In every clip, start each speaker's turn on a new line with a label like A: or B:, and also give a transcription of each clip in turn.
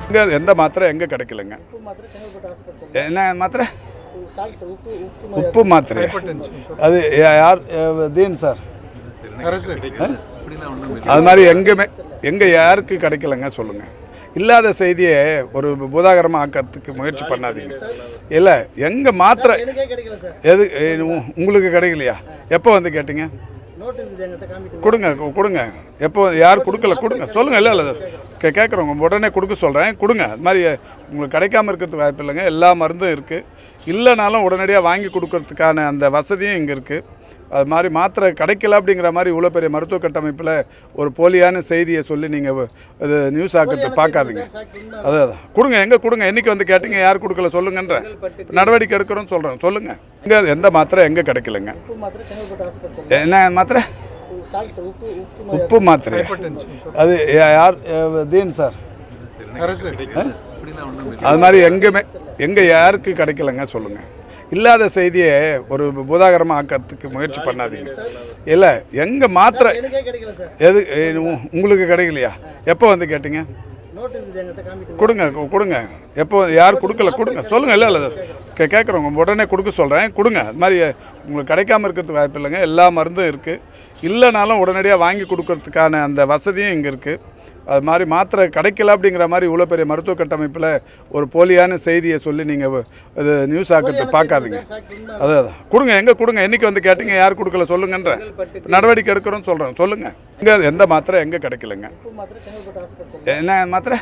A: இங்கே எந்த மாத்திரை எங்கே கிடைக்கலங்க? என்ன மாத்திரை? உப்பு மாத்திரை. அது யார்? தீன் சார். அது மாதிரி எங்கே யாருக்கு கிடைக்கலங்க சொல்லுங்கள். இல்லாத செய்தியை ஒரு பூதாகரமாக ஆக்கிறதுக்கு முயற்சி பண்ணாதீங்க. இல்லை, எங்கே மாத்திரை எது உங்களுக்கு கிடைக்கலையா? எப்போ வந்து கேட்டீங்க? கொடுங்க. எப்போ யார் கொடுக்கல கொடுங்க சொல்லுங்கள். இல்லை கேட்குறவங்க உடனே கொடுக்க சொல்கிறேன், கொடுங்க. அது மாதிரி உங்களுக்கு கிடைக்காம இருக்கிறதுக்கு வாய்ப்பு இல்லைங்க. எல்லா மருந்தும் இருக்குது. இல்லைனாலும் உடனடியாக வாங்கி கொடுக்கறதுக்கான அந்த வசதியும் இங்கே இருக்குது. அது மாதிரி மாத்திரை கிடைக்கல அப்படிங்கிற மாதிரி இவ்வளோ பெரிய மருத்துவ கட்டமைப்பில் ஒரு போலியான செய்தியை சொல்லி நீங்கள் அது நியூஸ் ஆக்கிறத பார்க்காதீங்க. அதான் கொடுங்க. எங்கே கொடுங்க? என்றைக்கு வந்து கேட்டீங்க? யார் கொடுக்கல சொல்லுங்கன்ற நடவடிக்கை எடுக்கிறோன்னு சொல்கிறேன். சொல்லுங்கள். இங்கே எந்த மாத்திரை எங்கே கிடைக்கலங்க? என்ன மாத்திரை? உப்பு மாத்திரை. அது யார்? தீன் சார். அது மாதிரி எங்கே யாருக்கு கிடைக்கலங்க சொல்லுங்கள். இல்லாத செய்தியை ஒரு பூதாகரமாக ஆக்கிறதுக்கு முயற்சி பண்ணாதீங்க. இல்லை, எங்கே மாத்திரை எது உங்களுக்கு கிடைக்கலையா? எப்போ வந்து கேட்டீங்க? கொடுங்க. எப்போ யார் கொடுக்கல கொடுங்க சொல்லுங்கள். இல்லை கேட்குறவங்க உடனே கொடுக்க சொல்கிறேன், கொடுங்க. அது மாதிரி உங்களுக்கு கிடைக்காம இருக்கிறதுக்கு வாய்ப்பு இல்லைங்க. எல்லா மருந்தும் இருக்குது. இல்லைனாலும் உடனடியாக வாங்கி கொடுக்கறதுக்கான அந்த வசதியும் இங்கே இருக்குது. அது மாதிரி மாத்திரை கிடைக்கல அப்படிங்கிற மாதிரி இவ்வளோ பெரிய மருத்துவ கட்டமைப்பில் ஒரு போலியான செய்தியை சொல்லி நீங்கள் அது நியூஸ் ஆக்கிறத பார்க்காதீங்க. அதான் கொடுங்க. எங்கே கொடுங்க? என்றைக்கு வந்து கேட்டீங்க? யார் கொடுக்கல சொல்லுங்கன்ற நடவடிக்கை எடுக்கிறோன்னு சொல்கிறேன். சொல்லுங்கள். இங்கே எந்த மாத்திரை எங்கே கிடைக்கலங்க? என்ன மாத்திரை?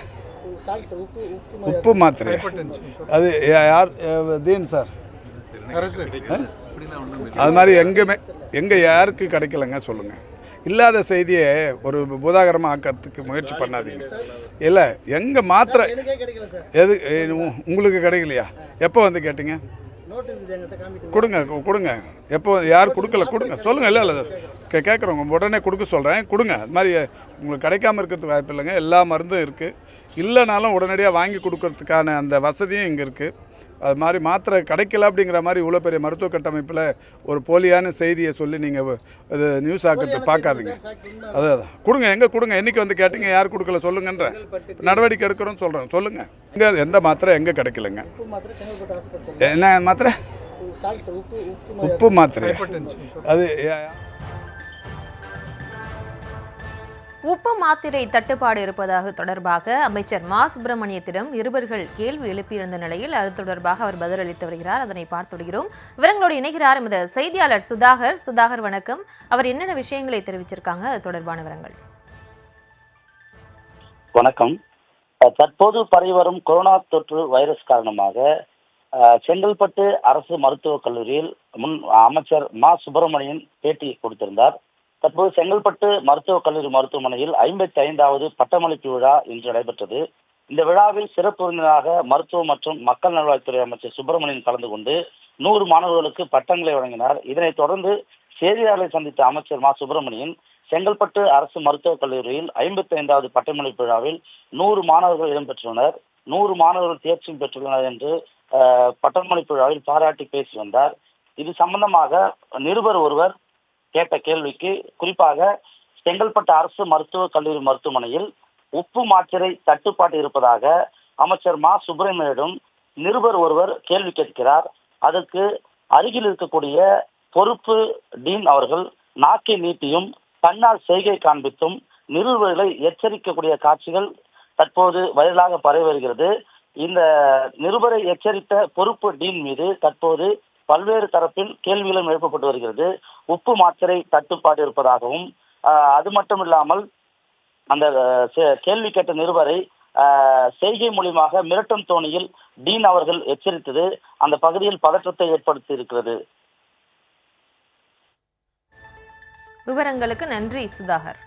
A: உப்பு மாத்திரை. அது யார்? தீன் சார். அது மாதிரி எங்கே யாருக்கு கிடைக்கலங்க சொல்லுங்கள். இல்லாத செய்தியை ஒரு பூதாகரமாக ஆக்கிறதுக்கு முயற்சி பண்ணாதீங்க. இல்லை, எங்கே மாத்திரை எது உங்களுக்கு கிடைக்கலையா? எப்போ வந்து கேட்டீங்க? கொடுங்க. எப்போ யார் கொடுக்கல கொடுங்க சொல்லுங்கள். இல்லை கேட்குறவங்க உடனே கொடுக்க சொல்கிறேன், கொடுங்க. அது மாதிரி உங்களுக்கு கிடைக்காம இருக்கிறதுக்கு வாய்ப்பு இல்லைங்க. எல்லா மருந்தும் இருக்குது. இல்லைனாலும் உடனடியாக வாங்கி கொடுக்கறதுக்கான அந்த வசதியும் இங்கே இருக்குது. அது மாதிரி மாத்திரை கிடைக்கல அப்படிங்கிற மாதிரி இவ்வளோ பெரிய மருத்துவ கட்டமைப்பில் ஒரு போலியான செய்தியை சொல்லி நீங்கள் அது நியூஸ் ஆக்கிறத பார்க்காதீங்க. அதான் கொடுங்க. எங்கே கொடுங்க? என்றைக்கு வந்து கேட்டீங்க? யார் கொடுக்கல சொல்லுங்கன்ற நடவடிக்கை எடுக்கிறோன்னு சொல்கிறேன். சொல்லுங்கள். இங்கே எந்த மாத்திரை எங்கே கிடைக்கலங்க? என்ன மாத்திரை? உப்பு மாத்திரை. அது
B: உப்பு மாத்திரை தட்டுப்பாடு இருப்பதாக தொடர்பாக அமைச்சர் மா சுப்பிரமணியத்திடம் நிருபர்கள் கேள்வி எழுப்பியிருந்த நிலையில் அது தொடர்பாக அவர் பதிலளித்து வருகிறார். அதனை பார்த்து வருகிறோம். விவரங்களோடு இணைகிறார் எமது செய்தியாளர் சுதாகர். வணக்கம். அவர் என்னென்ன விஷயங்களை தெரிவிச்சிருக்காங்க, அது தொடர்பான விவரங்கள்.
C: வணக்கம். தற்போது பரவி வரும் கொரோனா தொற்று வைரஸ் காரணமாக செங்கல்பட்டு அரசு மருத்துவக் கல்லூரியில் அமைச்சர் மா சுப்பிரமணியன் பேட்டி கொடுத்திருந்தார். தற்போது செங்கல்பட்டு மருத்துவக் கல்லூரி மருத்துவமனையில் 55வது பட்டமளிப்பு விழா இன்று நடைபெற்றது. இந்த விழாவில் சிறப்பு விருந்தினராக மருத்துவ மற்றும் மக்கள் நல்வாழ்வுத்துறை அமைச்சர் சுப்பிரமணியன் கலந்து கொண்டு 100 மாணவர்களுக்கு பட்டங்களை வழங்கினார். இதனைத் தொடர்ந்து செய்தியாளர்களை சந்தித்த அமைச்சர் மா சுப்பிரமணியன் செங்கல்பட்டு அரசு மருத்துவக் கல்லூரியில் 55வது பட்டமளிப்பு விழாவில் 100 மாணவர்கள் இடம்பெற்றுள்ளனர். 100 மாணவர்கள் தேர்ச்சி பெற்றுள்ளனர் என்று பட்டமளிப்பு விழாவில் பாராட்டி பேசி வந்தார். இது சம்பந்தமாக நிருபர் ஒருவர் கேட்ட கேள்விக்கு, குறிப்பாக செங்கல்பட்டு அரசு மருத்துவக் கல்லூரி மருத்துவமனையில் உப்பு மாத்திரை தட்டுப்பாடு இருப்பதாக அமைச்சர் மா சுப்பிரமணியனிடம் நிருபர் ஒருவர் கேள்வி கேட்கிறார். அதற்கு அருகில் இருக்கக்கூடிய பொறுப்பு டீன் அவர்கள் நாக்கை நீட்டியும் கண்ணால் செய்கை காண்பித்தும் நிருபர்களை எச்சரிக்கக்கூடிய காட்சிகள் தற்போது வைரலாக பரவி வருகிறது. இந்த நிருபரை எச்சரித்த பொறுப்பு டீன் மீது தற்போது பல்வேறு தரப்பில் கேள்விகளும் எழுப்பப்பட்டு வருகிறது. உப்பு மாத்திரை தட்டுப்பாடு இருப்பதாகவும், அது மட்டும் இல்லாமல் அந்த கேள்வி கேட்ட நிருபரை செய்கை மூலியமாக மிரட்டும் தோணியில் டீன் அவர்கள் எச்சரித்தது அந்த பகுதியில் பதற்றத்தை ஏற்படுத்தி இருக்கிறது.
B: விவரங்களுக்கு நன்றி சுதாகர்.